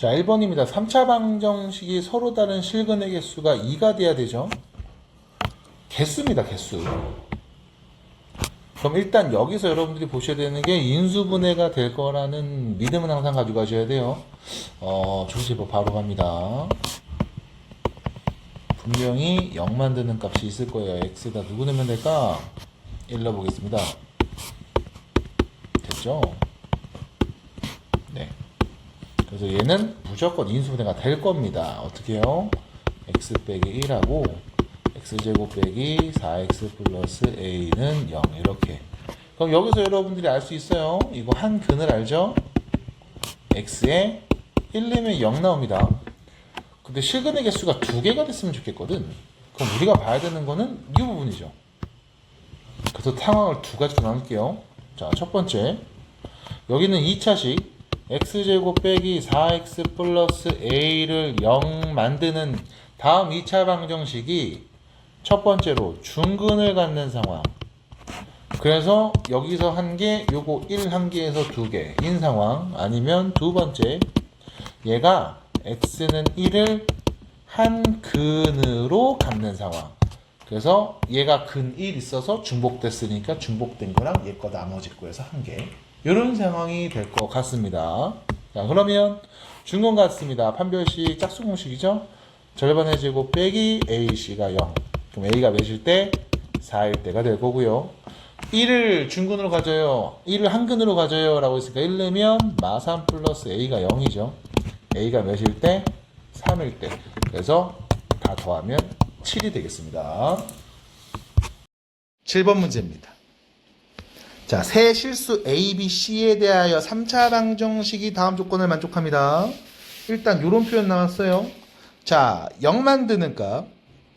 자, 1번입니다. 3차 방정식이 서로 다른 실근의 개수가 2가 돼야 되죠. 개수입니다, 개수. 그럼 일단 여기서 여러분들이 보셔야 되는 게 인수분해가 될 거라는 믿음은 항상 가지고 가셔야 돼요. 조시보 바로 갑니다. 분명히 0 만드는 값이 있을 거예요. x에다 누구 넣으면 될까? 1 넣어보겠습니다. 됐죠? 네. 그래서 얘는 무조건 인수분해가 될 겁니다. 어떻게 해요? x 빼기 1하고 x제곱 빼기 4x 플러스 a는 0 이렇게. 그럼 여기서 여러분들이 알 수 있어요. 이거 한 근을 알죠? x에 1 넣으면 0 나옵니다. 근데 실근의 개수가 2개가 됐으면 좋겠거든. 그럼 우리가 봐야 되는 거는 이 부분이죠. 그래서 상황을 두 가지로 나눌게요. 자, 첫 번째. 여기는 2차식 x제곱 빼기 4x 플러스 a를 0 만드는 다음 2차 방정식이 첫 번째로 중근을 갖는 상황. 그래서 여기서 한 개, 요거 1 한 개에서 2개인 상황. 아니면 두 번째, 얘가 x는 1을 한 근으로 갖는 상황. 그래서 얘가 근 1 있어서 중복됐으니까 중복된 거랑 얘 거 나머지 거에서 한 개. 이런 상황이 될 것 같습니다. 자, 그러면 중근 같습니다. 판별식 짝수공식이죠. 절반의 제곱 빼기 ac가 0. 그럼 a가 몇일 때? 4일 때가 될 거고요. 1을 중근으로 가져요. 1을 한근으로 가져요. 라고 했으니까 1 넣으면 마3 플러스 a가 0이죠. a가 몇일 때? 3일 때. 그래서 다 더하면 7이 되겠습니다. 7번 문제입니다. 자, 세 실수 A, B, C에 대하여 3차 방정식이 다음 조건을 만족합니다. 일단 이런 표현 나왔어요. 자, 0 만드는 값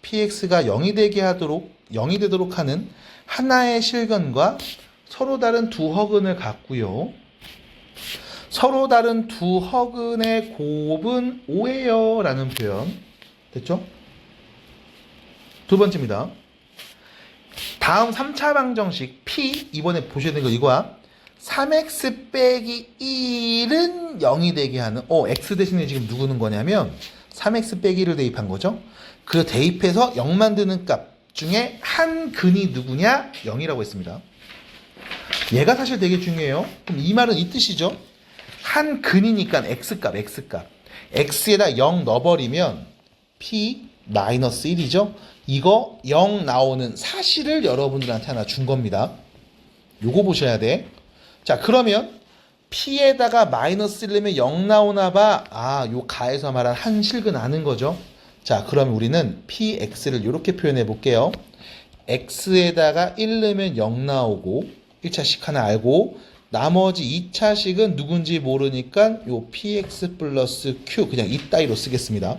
px가 0이 되도록 하는 하나의 실근과 서로 다른 두 허근을 갖고요. 서로 다른 두 허근의 곱은 5예요 라는 표현. 됐죠? 두 번째입니다. 다음 3차 방정식 P, 이번에 보셔야 되는 거 이거야. 3x 빼기 1은 0이 되게 하는, x 대신에 지금 누구 넣은 거냐면 3x 빼기 1을 대입한 거죠. 그 대입해서 0 만드는 값 중에 한 근이 누구냐? 0이라고 했습니다. 얘가 사실 되게 중요해요. 그럼 이 말은 이 뜻이죠. 한 근이니까 x값. x에다 0 넣어버리면 p 마이너스 1이죠. 이거 0 나오는 사실을 여러분들한테 하나 준 겁니다. 요거 보셔야 돼. 자, 그러면 p에다가 마이너스 1 넣으면 0 나오나 봐. 아, 요 가에서 말한 한 실근 아는 거죠. 자, 그럼 우리는 px를 이렇게 표현해 볼게요. x에다가 1 넣으면 0 나오고 1차식 하나 알고 나머지 2차식은 누군지 모르니까 요 px 플러스 q 그냥 이따위로 쓰겠습니다.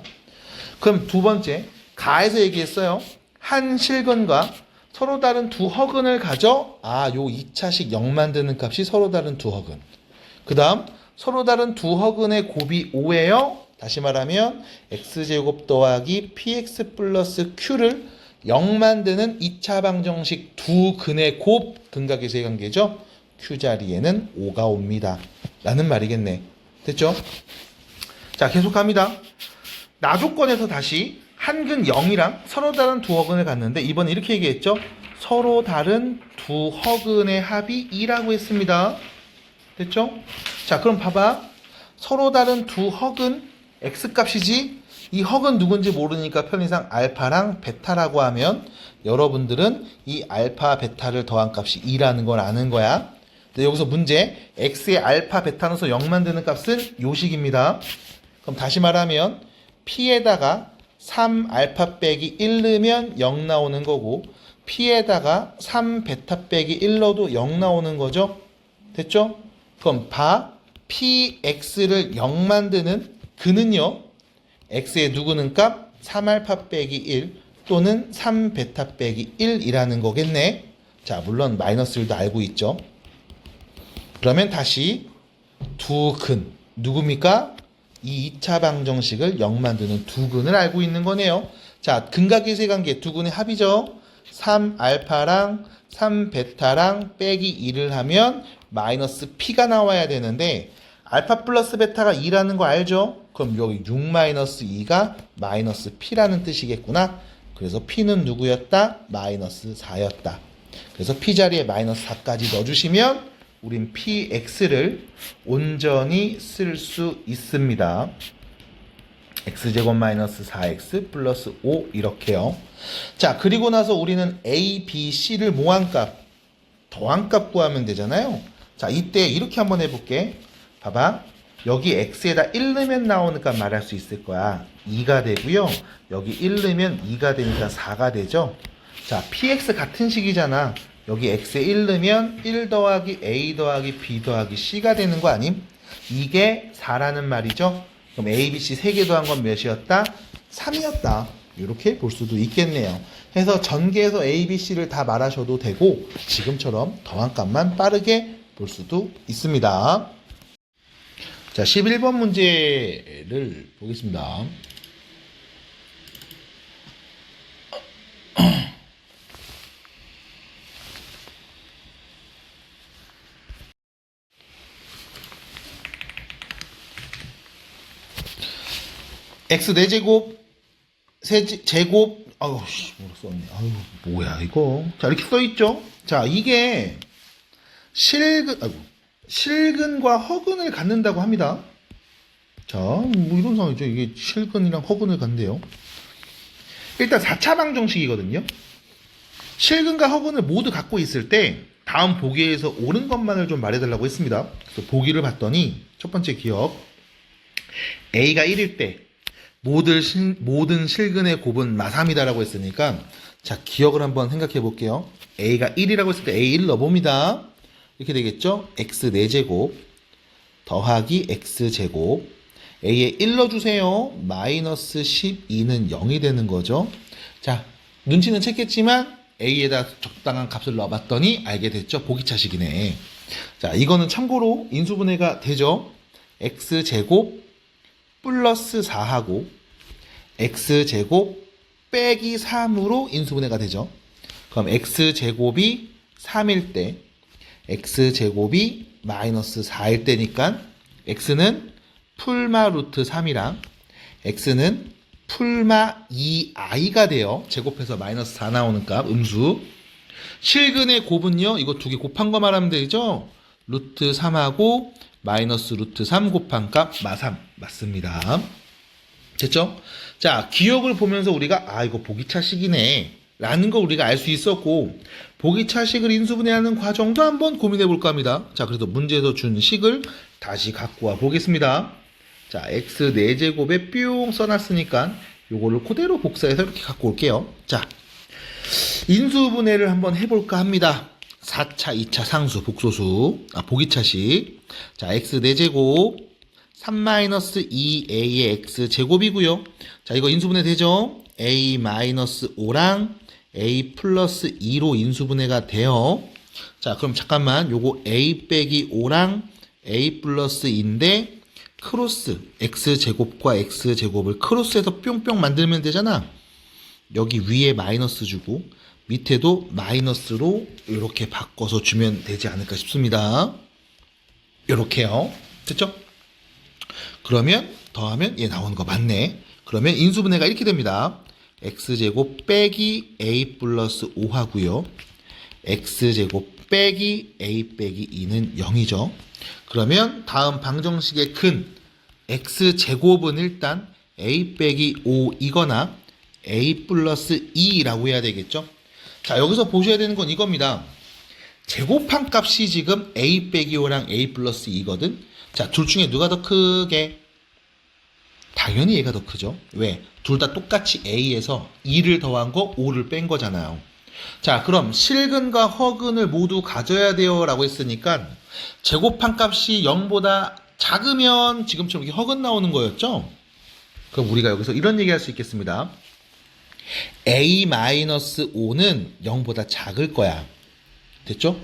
그럼 두 번째, 가에서 얘기했어요. 한 실근과 서로 다른 두 허근을 가져. 아, 요 2차식 0 만드는 값이 서로 다른 두 허근. 그 다음 서로 다른 두 허근의 곱이 5예요. 다시 말하면 x제곱 더하기 px 플러스 q를 0 만드는 2차 방정식 두 근의 곱, 근각의 세관계죠. q 자리에는 5가 옵니다. 라는 말이겠네. 됐죠? 자, 계속합니다. 나조건에서 다시 한근 0이랑 서로 다른 두 허근을 갖는데 이번에 이렇게 얘기했죠. 서로 다른 두 허근의 합이 2라고 했습니다. 됐죠? 자, 그럼 봐봐. 서로 다른 두 허근 x값이지. 이 허근 누군지 모르니까 편의상 알파랑 베타라고 하면 여러분들은 이 알파 베타를 더한 값이 2라는 걸 아는 거야. 근데 여기서 문제, x의 알파 베타 넣어서 0 만드는 값은 요식입니다. 그럼 다시 말하면 p에다가 3 알파 빼기 1 넣으면 0 나오는 거고 p에다가 3 베타 빼기 1 넣어도 0 나오는 거죠. 됐죠? 그럼 px를 0 만드는 근은요. x의 누구는 값 3 알파 빼기 1 또는 3 베타 빼기 1이라는 거겠네. 자, 물론 마이너스 1도 알고 있죠. 그러면 다시 두 근 누굽니까? 이 2차 방정식을 0 만드는 두 근을 알고 있는 거네요. 자, 근각의 세관계 두 근의 합이죠. 3 알파랑 3 베타랑 빼기 2를 하면 마이너스 p가 나와야 되는데 알파 플러스 베타가 2라는 거 알죠? 그럼 여기 6-2가 마이너스 P라는 뜻이겠구나. 그래서 P는 누구였다? 마이너스 4였다. 그래서 P 자리에 마이너스 4까지 넣어주시면 우린 PX를 온전히 쓸 수 있습니다. x제곱 마이너스 4x 플러스 5 이렇게요. 자, 그리고 나서 우리는 a, b, c를 모한값, 더한값 구하면 되잖아요. 자, 이때 이렇게 한번 해볼게. 봐봐. 여기 x에다 1 넣으면 나오는 값 말할 수 있을 거야. 2가 되고요. 여기 1 넣으면 2가 되니까 4가 되죠. 자, px 같은 식이잖아. 여기 x에 1 넣으면 1 더하기 a 더하기 b 더하기 c가 되는 거 아님? 이게 4라는 말이죠. 그럼 a, b, c 3개 더한 건 몇이었다? 3이었다. 이렇게 볼 수도 있겠네요. 해서 전개해서 a, b, c를 다 말하셔도 되고 지금처럼 더한 값만 빠르게 볼 수도 있습니다. 자, 11번 문제를 보겠습니다. x 4제곱 제곱 아우 씨 뭐라 썼네. 아유 뭐야 이거. 자, 이렇게 써 있죠. 자, 이게 실근과 허근을 갖는다고 합니다. 자, 뭐 이런 상황이죠. 이게 실근이랑 허근을 갖는데요. 일단 4차 방정식이거든요. 실근과 허근을 모두 갖고 있을 때 다음 보기에서 옳은 것만을 좀 말해달라고 했습니다. 그래서 보기를 봤더니 첫 번째 기억, a가 1일 때 모든 실근의 곱은 마3이다라고 했으니까, 자, 기억을 한번 생각해 볼게요. a가 1이라고 했을 때 a1 넣어봅니다. 이렇게 되겠죠? x 4제곱 더하기 x제곱, a에 1 넣어주세요. 마이너스 12는 0이 되는 거죠. 자, 눈치는 챘겠지만 a에다 적당한 값을 넣어봤더니 알게 됐죠? 보기차식이네. 자, 이거는 참고로 인수분해가 되죠? x제곱 플러스 4하고 x제곱 빼기 3으로 인수분해가 되죠. 그럼 x제곱이 3일 때 x제곱이 마이너스 4일 때니까 x는 풀마 루트 3이랑 x는 풀마 2i가 돼요. 제곱해서 마이너스 4 나오는 값 음수. 실근의 곱은요, 이거 두 개 곱한 거 말하면 되죠. 루트 3하고 마이너스 루트 3 곱한 값 마3 맞습니다. 됐죠? 자, 기억을 보면서 우리가 이거 보기차식이네 라는 거 우리가 알 수 있었고, 보기차식을 인수분해하는 과정도 한번 고민해 볼까 합니다. 자, 그래도 문제에서 준 식을 다시 갖고 와 보겠습니다. 자, x 4제곱에 뿅 써놨으니까 요거를 그대로 복사해서 이렇게 갖고 올게요. 자, 인수분해를 한번 해볼까 합니다. 4차, 2차 상수, 복소수, 보기차식. 자, x 4제곱 3-2a의 x제곱이고요. 자, 이거 인수분해 되죠? a-5랑 a 플러스 2로 인수분해가 돼요. 자, 그럼 잠깐만, 요거 a 빼기 5랑 a 플러스 2인데 크로스, x제곱과 x제곱을 크로스해서 뿅뿅 만들면 되잖아. 여기 위에 마이너스 주고 밑에도 마이너스로 이렇게 바꿔서 주면 되지 않을까 싶습니다. 이렇게요. 됐죠? 그러면 더하면 얘 나오는 거 맞네. 그러면 인수분해가 이렇게 됩니다. x제곱 빼기 a 플러스 5 하고요. x제곱 빼기 a 빼기 2는 0이죠. 그러면 다음 방정식의 근 x제곱은 일단 a 빼기 5이거나 a 플러스 2라고 해야 되겠죠. 자, 여기서 보셔야 되는 건 이겁니다. 제곱한 값이 지금 a 빼기 5랑 a 플러스 2거든. 자, 둘 중에 누가 더 크게? 당연히 얘가 더 크죠. 왜? 둘 다 똑같이 a에서 2를 더한 거 5를 뺀 거잖아요. 자, 그럼 실근과 허근을 모두 가져야 돼요 라고 했으니까 제곱한 값이 0보다 작으면 지금처럼 이렇게 허근 나오는 거였죠. 그럼 우리가 여기서 이런 얘기 할 수 있겠습니다. a-5는 0보다 작을 거야. 됐죠?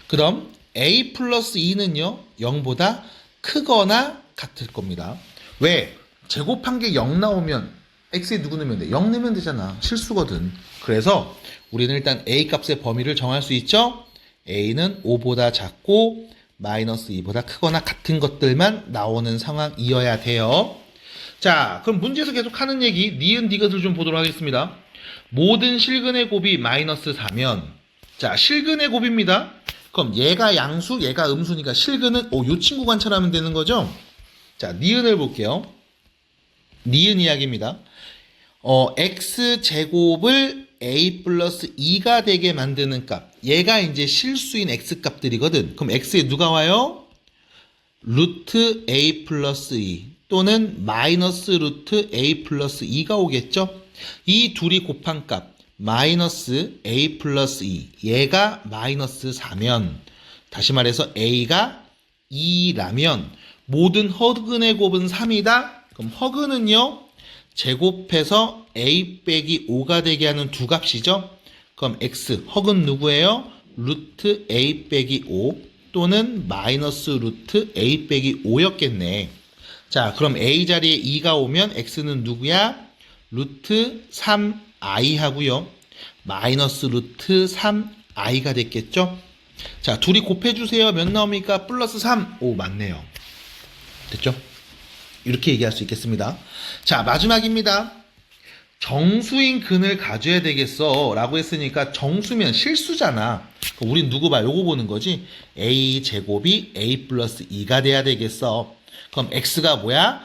그럼 a 플러스 2는요 0보다 크거나 같을 겁니다. 왜? 제곱한 게 0 나오면 x에 누구 넣으면 돼? 0 넣으면 되잖아. 실수거든. 그래서 우리는 일단 a 값의 범위를 정할 수 있죠? a는 5보다 작고 마이너스 2보다 크거나 같은 것들만 나오는 상황이어야 돼요. 자, 그럼 문제에서 계속 하는 얘기, 니은 디귿을 좀 보도록 하겠습니다. 모든 실근의 곱이 마이너스 4면, 자, 실근의 곱입니다. 그럼 얘가 양수, 얘가 음수니까 실근은, 요 친구 관찰하면 되는 거죠? 자, 니은을 볼게요. 니은 이야기입니다. x제곱을 a 플러스 2가 되게 만드는 값. 얘가 이제 실수인 x 값들이거든. 그럼 x에 누가 와요? 루트 a 플러스 2 또는 마이너스 루트 a 플러스 2가 오겠죠? 이 둘이 곱한 값 마이너스 a 플러스 2 얘가 마이너스 4면 다시 말해서 a가 2라면 모든 허근의 곱은 3이다. 그럼 허근은요 제곱해서 a 빼기 5가 되게 하는 두 값이죠. 그럼 x 허근 누구예요? 루트 a 빼기 5 또는 마이너스 루트 a 빼기 5였겠네. 자, 그럼 a 자리에 2가 오면 x는 누구야? 루트 3i 하고요. 마이너스 루트 3i가 됐겠죠? 자, 둘이 곱해주세요. 몇 나옵니까? 플러스 3. 오, 맞네요. 됐죠? 이렇게 얘기할 수 있겠습니다. 자, 마지막입니다. 정수인 근을 가져야 되겠어 라고 했으니까 정수면 실수잖아. 우린 누구 봐? 요거 보는 거지. a 제곱이 a 플러스 2가 돼야 되겠어. 그럼 x가 뭐야?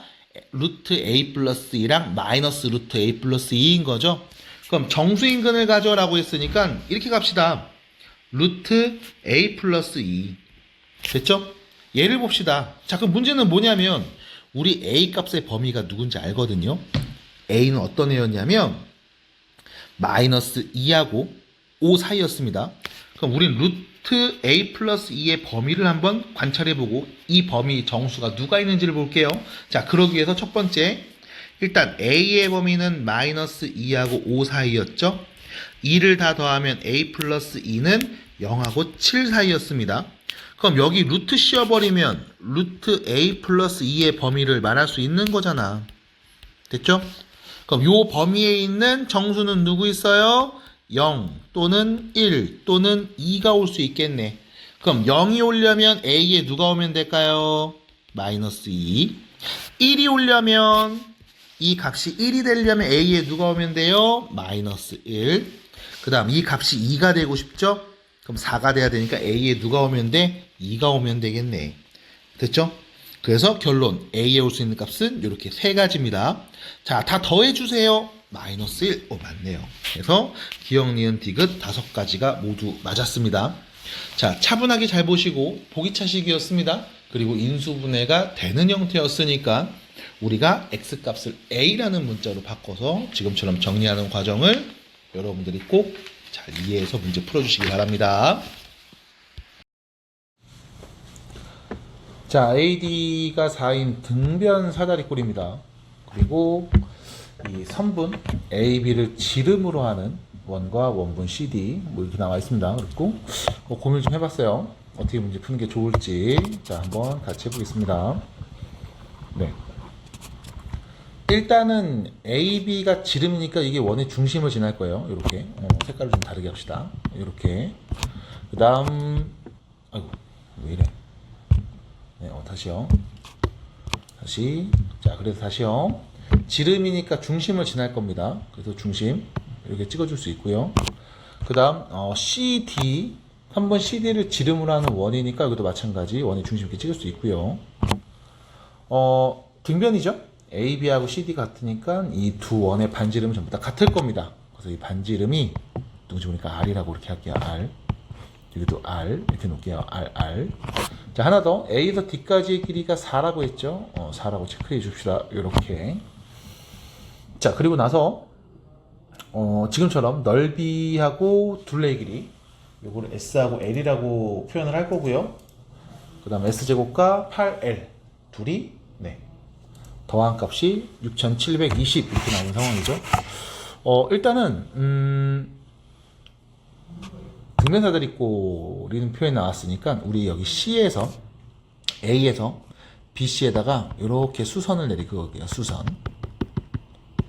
루트 a 플러스 2랑 마이너스 루트 a 플러스 2인 거죠. 그럼 정수인 근을 가져라고 했으니까 이렇게 갑시다. 루트 a 플러스 2 됐죠? 예를 봅시다. 자, 그럼 문제는 뭐냐면 우리 a 값의 범위가 누군지 알거든요. a는 어떤 애였냐면 마이너스 2하고 5 사이였습니다. 그럼 우린 루트 a 플러스 2의 범위를 한번 관찰해보고 이 범위 정수가 누가 있는지를 볼게요. 자, 그러기 위해서 첫 번째 일단 a의 범위는 마이너스 2하고 5 사이였죠. 2를 다 더하면 a 플러스 2는 0하고 7 사이였습니다. 그럼 여기 루트 씌워버리면 루트 a 플러스 2의 범위를 말할 수 있는 거잖아. 됐죠? 그럼 요 범위에 있는 정수는 누구 있어요? 0 또는 1 또는 2가 올 수 있겠네. 그럼 0이 오려면 a에 누가 오면 될까요? 마이너스 2. 1이 오려면 이 값이 1이 되려면 a에 누가 오면 돼요? 마이너스 1. 그 다음 이 값이 2가 되고 싶죠? 그럼 4가 돼야 되니까 a에 누가 오면 돼? 2가 오면 되겠네. 됐죠? 그래서 결론 a에 올 수 있는 값은 이렇게 세 가지입니다. 자, 다 더해주세요. 마이너스 1. 오, 맞네요. 그래서 기역, 니은, 디귿 5가지가 모두 맞았습니다. 자, 차분하게 잘 보시고 보기차식이었습니다. 그리고 인수분해가 되는 형태였으니까 우리가 x값을 a라는 문자로 바꿔서 지금처럼 정리하는 과정을 여러분들이 꼭 잘 이해해서 문제 풀어주시기 바랍니다. 자, AD가 4인 등변 사다리꼴입니다. 그리고 이 선분 AB를 지름으로 하는 원과 원분 CD 뭐 이렇게 나와 있습니다. 그리고 고민을 좀 해봤어요. 어떻게 문제 푸는 게 좋을지. 자, 한번 같이 해보겠습니다. 네. 일단은 AB가 지름이니까 이게 원의 중심을 지날 거예요. 이렇게 색깔을 좀 다르게 합시다. 이렇게. 그 다음 아이고 왜 이래. 네, 다시요. 다시. 자, 그래서 다시요. 지름이니까 중심을 지날 겁니다. 그래서 중심 이렇게 찍어줄 수 있고요. 그 다음 CD 한번 CD를 지름으로 하는 원이니까 여기도 마찬가지 원의 중심 이렇게 찍을 수 있고요. 등변이죠. AB하고 CD 같으니까 이 두 원의 반지름은 전부 다 같을 겁니다. 그래서 이 반지름이 누군지 보니까 R이라고 이렇게 할게요. R. 여기도 R 이렇게 놓을게요. R. 자, 하나 더. A에서 D까지의 길이가 4라고 했죠. 4라고 체크해 줍시다. 이렇게. 자, 그리고 나서 지금처럼 넓이하고 둘레의 길이 요거를 S하고 L이라고 표현을 할 거고요. 그 다음 S제곱과 8L 둘이 더한 값이 6720 이렇게 나오는 상황이죠. 일단은 등변사다리꼴이라는 표현이 나왔으니까 우리 여기 C에서 A에서 BC에다가 이렇게 수선을 내리그을게요. 수선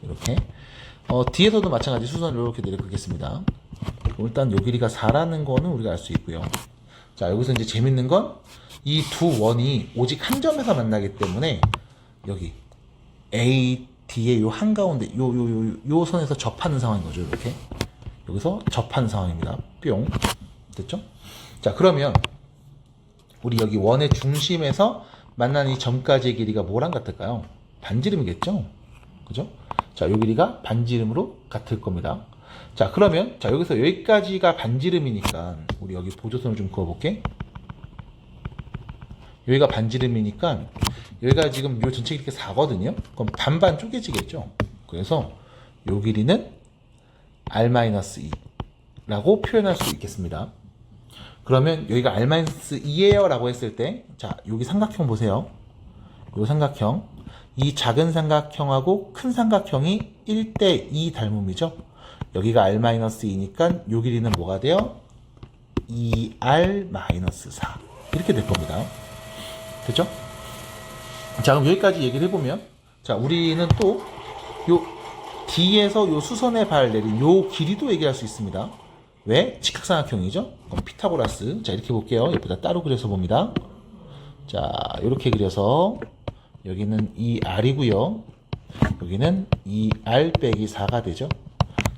이렇게. D에서도 마찬가지 수선을 이렇게 내리그겠습니다. 일단 요 길이가 4라는 거는 우리가 알 수 있고요. 자, 여기서 이제 재밌는 건 이 두 원이 오직 한 점에서 만나기 때문에 여기 A, D의 요 한가운데 요 선에서 접하는 상황인 거죠. 이렇게 여기서 접하는 상황입니다. 뿅. 됐죠? 자, 그러면 우리 여기 원의 중심에서 만나는 이 점까지의 길이가 뭐랑 같을까요? 반지름이겠죠? 그죠? 자, 요 길이가 반지름으로 같을 겁니다. 자, 그러면 자, 여기서 여기까지가 반지름이니까 우리 여기 보조선을 좀 그어볼게. 여기가 반지름이니까 여기가 지금 요 전체 이렇게 4거든요. 그럼 반반 쪼개지겠죠. 그래서 요 길이는 R-2라고 표현할 수 있겠습니다. 그러면 여기가 R-2예요 라고 했을 때, 자, 여기 삼각형 보세요. 요 삼각형, 이 작은 삼각형하고 큰 삼각형이 1대2 닮음이죠. 여기가 R-2니까 요 길이는 뭐가 돼요? 2R-4 이렇게 될 겁니다. 됐죠? 자, 그럼 여기까지 얘기를 해보면, 자, 우리는 또 요 D에서 요 수선의 발 내린 요 길이도 얘기할 수 있습니다. 왜? 직각삼각형이죠? 그럼 피타고라스. 자, 이렇게 볼게요. 옆에다 따로 그려서 봅니다. 자, 이렇게 그려서 여기는 2R이고요. 여기는 2R 빼기 4가 되죠.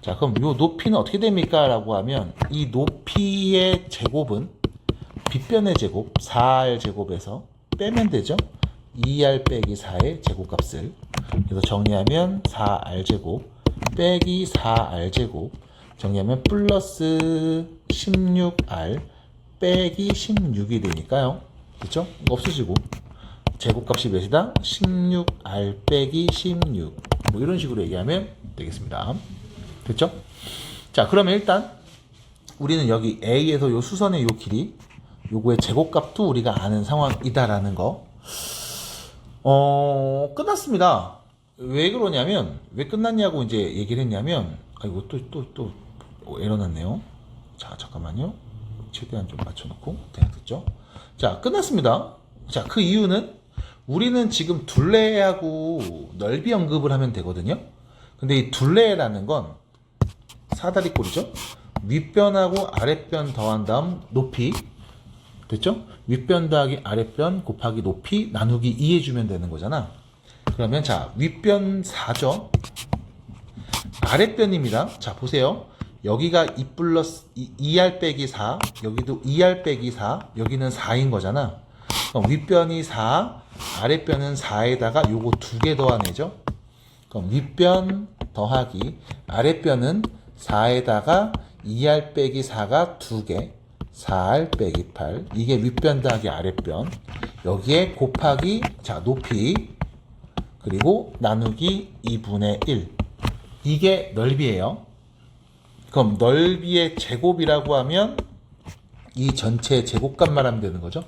자, 그럼 요 높이는 어떻게 됩니까? 라고 하면 이 높이의 제곱은 빗변의 제곱 4R 제곱에서 빼면 되죠. 2R 빼기 4의 제곱값을. 그래서 정리하면 4R 제곱 빼기 4R 제곱 정리하면 플러스 16R 빼기 16이 되니까요. 그렇죠? 없어지고 제곱값이 몇이다? 16R 빼기 16 뭐 이런 식으로 얘기하면 되겠습니다. 됐죠? 자, 그러면 일단 우리는 여기 A에서 요 수선의 요 길이 요거의 제곱값도 우리가 아는 상황이다라는 거 끝났습니다. 왜 그러냐면 왜 끝났냐고 이제 얘기를 했냐면 이거 또 에러 났네요. 자, 잠깐만요. 최대한 좀 맞춰놓고 됐죠? 자, 끝났습니다. 자, 그 이유는 우리는 지금 둘레하고 넓이 언급을 하면 되거든요. 근데 이 둘레라는 건 사다리꼴이죠. 윗변하고 아랫변 더한 다음 높이 됐죠? 윗변 더하기 아랫변 곱하기 높이 나누기 2 해주면 되는 거잖아. 그러면 자, 윗변 4죠. 아랫변입니다. 자, 보세요. 여기가 2 플러스 2R 빼기 4, 여기도 2R 빼기 4, 여기는 4인 거잖아. 그럼 윗변이 4, 아랫변은 4에다가 요거 2개 더하네죠. 그럼 윗변 더하기 아랫변은 4에다가 2R 빼기 4가 2개, 4R 빼기 8. 이게 윗변 더하기 아랫변. 여기에 곱하기, 자, 높이, 그리고 나누기 2분의 1. 이게 넓이에요. 그럼 넓이의 제곱이라고 하면 이 전체의 제곱값만 하면 되는 거죠.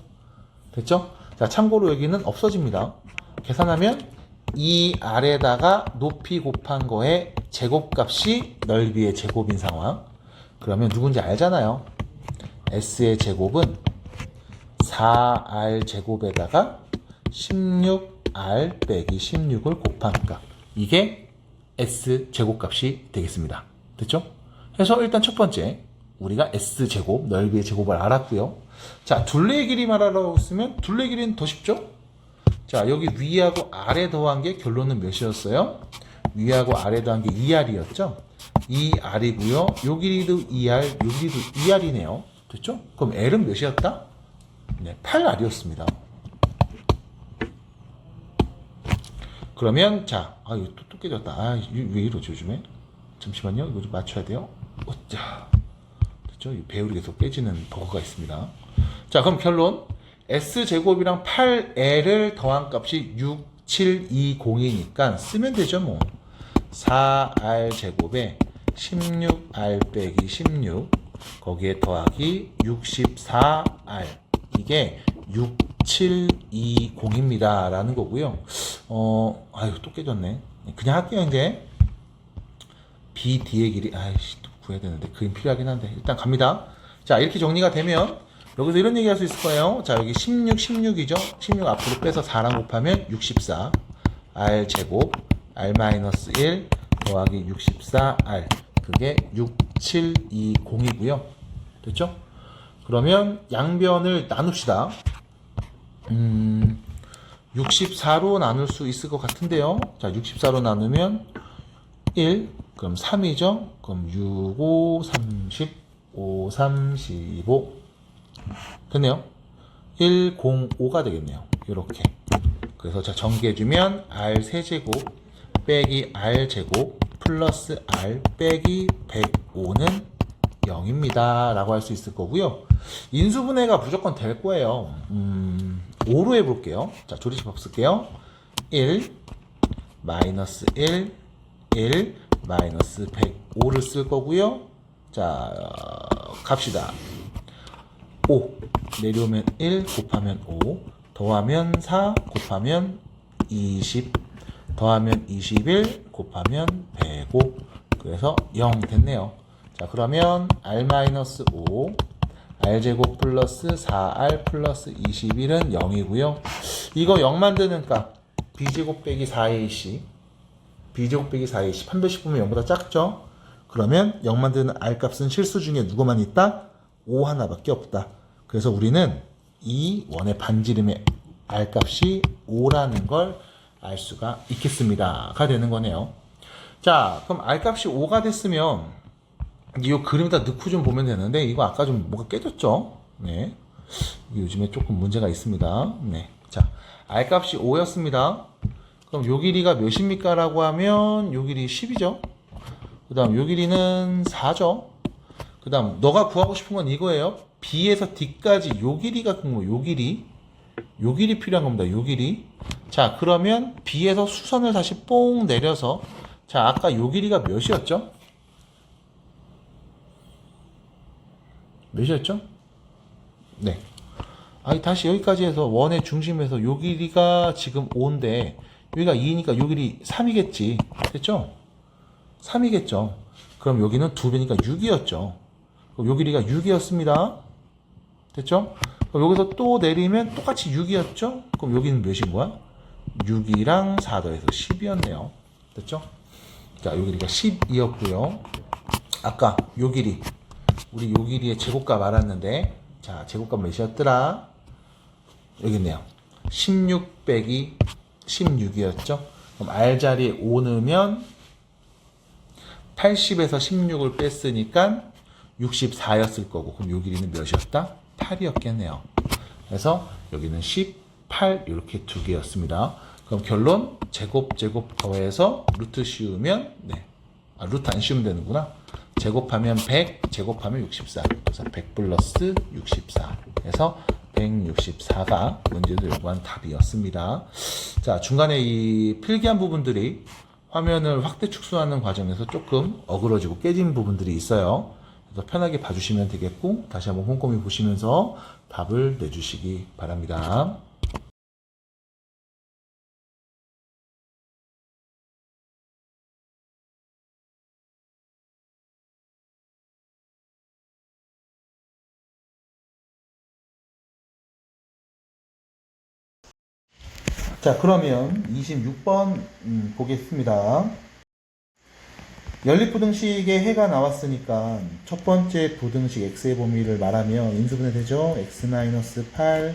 됐죠? 자, 참고로 여기는 없어집니다. 계산하면 이 아래다가 높이 곱한 거에 제곱값이 넓이의 제곱인 상황. 그러면 누군지 알잖아요. S의 제곱은 4R 제곱에다가 16R 빼기 16을 곱한 값. 이게 S 제곱값이 되겠습니다. 됐죠? 그래서 일단 첫 번째 우리가 S 제곱, 넓이의 제곱을 알았고요. 자, 둘레의 길이만 알아봤으면 둘레 길이는 더 쉽죠? 자, 여기 위하고 아래 더한 게 결론은 몇이었어요? 위하고 아래 더한 게 2R이었죠? 2R이고요. 요 길이도 2R, 요 길이도 2R이네요. 됐죠? 그럼 L은 몇이었다? 네, 8R이었습니다. 그러면 자, 이거 또 깨졌다. 왜 이러지 요즘에? 잠시만요. 이거 좀 맞춰야 돼요. 어짜. 됐죠? 이 배율이 계속 깨지는 버그가 있습니다. 자, 그럼 결론. S제곱이랑 8L을 더한 값이 6720이니까 쓰면 되죠, 뭐. 4R제곱에 16R 빼기 16 거기에 더하기 64R 이게 6720입니다 라는 거고요. 또 깨졌네. 그냥 할게요. 이제 BD의 길이 또 구해야 되는데 그림 필요하긴 한데 일단 갑니다. 자, 이렇게 정리가 되면 여기서 이런 얘기 할 수 있을 거예요. 자, 여기 16이죠. 16 앞으로 빼서 4랑 곱하면 64 R 제곱 R-1 더하기 64R 그게 6720이고요. 됐죠? 그러면 양변을 나눕시다. 64로 나눌 수 있을 것 같은데요. 자, 64로 나누면 1, 그럼 3이죠. 그럼 6, 5, 30, 5, 3, 15. 됐네요. 1, 0, 5가 되겠네요. 이렇게. 그래서 자, 정리해주면 R 세제곱 빼기 R 제곱 플러스 R 빼기 105는 0입니다. 라고 할 수 있을 거고요. 인수분해가 무조건 될 거예요. 5로 해볼게요. 자, 조리집합 쓸게요. 1, 마이너스 1, 1, 마이너스 105를 쓸 거고요. 자, 갑시다. 5, 내려오면 1, 곱하면 5, 더하면 4, 곱하면 20, 더하면 21, 곱하면 105. 그래서 0 됐네요. 자, 그러면 R-5, R제곱 플러스 4R 플러스 21은 0이고요. 이거 0 만드는 값 B제곱 빼기 4AC, B제곱 빼기 4AC 판별식 보면 0보다 작죠? 그러면 0 만드는 R 값은 실수 중에 누구만 있다? 5 하나밖에 없다. 그래서 우리는 이 원의 반지름의 R 값이 5라는 걸 알 수가 있겠습니다. 가 되는 거네요. 자, 그럼 R 값이 5가 됐으면 이 그림에다 넣고 좀 보면 되는데, 이거 아까 좀 뭐가 깨졌죠? 네. 요즘에 조금 문제가 있습니다. 네. 자, R 값이 5였습니다. 그럼 요 길이가 몇입니까? 라고 하면 요 길이 10이죠. 그 다음 요 길이는 4죠. 그 다음 너가 구하고 싶은 건 이거예요. B에서 D까지 요 길이가 요 길이 필요한 겁니다. 요 길이. 자, 그러면 B에서 수선을 다시 뽕 내려서, 자, 아까 요 길이가 몇이었죠? 몇이었죠? 네. 아니, 다시 여기까지 해서 원의 중심에서 요 길이가 지금 5인데, 여기가 2니까 요 길이 3이겠지. 됐죠? 3이겠죠. 그럼 여기는 2배니까 6이었죠. 그럼 요 길이가 6이었습니다. 됐죠? 그럼 여기서 또 내리면 똑같이 6이었죠? 그럼 여기는 몇인 거야? 6이랑 4 더해서 10이었네요. 됐죠? 자, 요 길이가 10이었고요. 아까 요 길이, 우리 요 길이의 제곱값 알았는데, 자, 제곱값 몇이었더라? 여기 있네요. 16 빼기 16이었죠? 그럼 R 자리에 5 넣으면 80에서 16을 뺐으니까 64였을 거고, 그럼 요 길이는 몇이었다? 8이었겠네요. 그래서 여기는 18 이렇게 두 개였습니다. 그럼 결론 제곱 더해서 루트 씌우면, 네, 루트 안 씌우면 되는구나. 제곱하면 100, 제곱하면 64. 그래서 100 플러스 64. 그래서 164가 문제도 요구한 답이었습니다. 자, 중간에 이 필기한 부분들이 화면을 확대 축소하는 과정에서 조금 어그러지고 깨진 부분들이 있어요. 그래서 편하게 봐주시면 되겠고, 다시 한번 꼼꼼히 보시면서 답을 내주시기 바랍니다. 자, 그러면 26번 보겠습니다. 연립부등식의 해가 나왔으니까 첫 번째 부등식 x의 범위를 말하면 인수분해 되죠. x-8,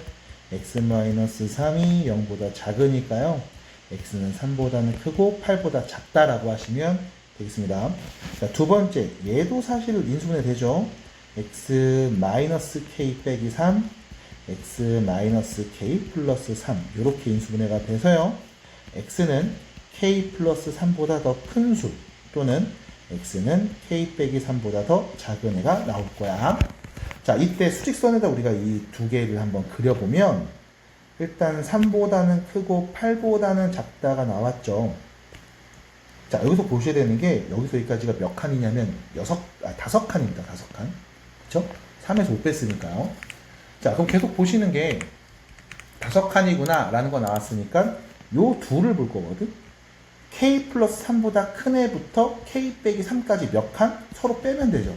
x-3이 0보다 작으니까요. x는 3보다는 크고 8보다 작다라고 하시면 되겠습니다. 자, 두 번째, 얘도 사실 인수분해 되죠. x-k 빼기 3, x-k 플러스 3 이렇게 인수분해가 돼서요. x는 k 플러스 3보다 더 큰 수, 또는 x는 k 빼기 3보다 더 작은 애가 나올 거야. 자, 이때 수직선에다 우리가 이 두 개를 한번 그려보면, 일단 3보다는 크고 8보다는 작다가 나왔죠. 자, 여기서 보셔야 되는 게, 여기서 여기까지가 몇 칸이냐면 5칸입니다. 5칸. 그쵸? 3에서 5 뺐으니까요. 자, 그럼 계속 보시는 게 5칸이구나 라는 거 나왔으니까 요 둘을 볼 거거든. k 플러스 3보다 큰 애부터 k 빼기 3까지 몇 칸? 서로 빼면 되죠.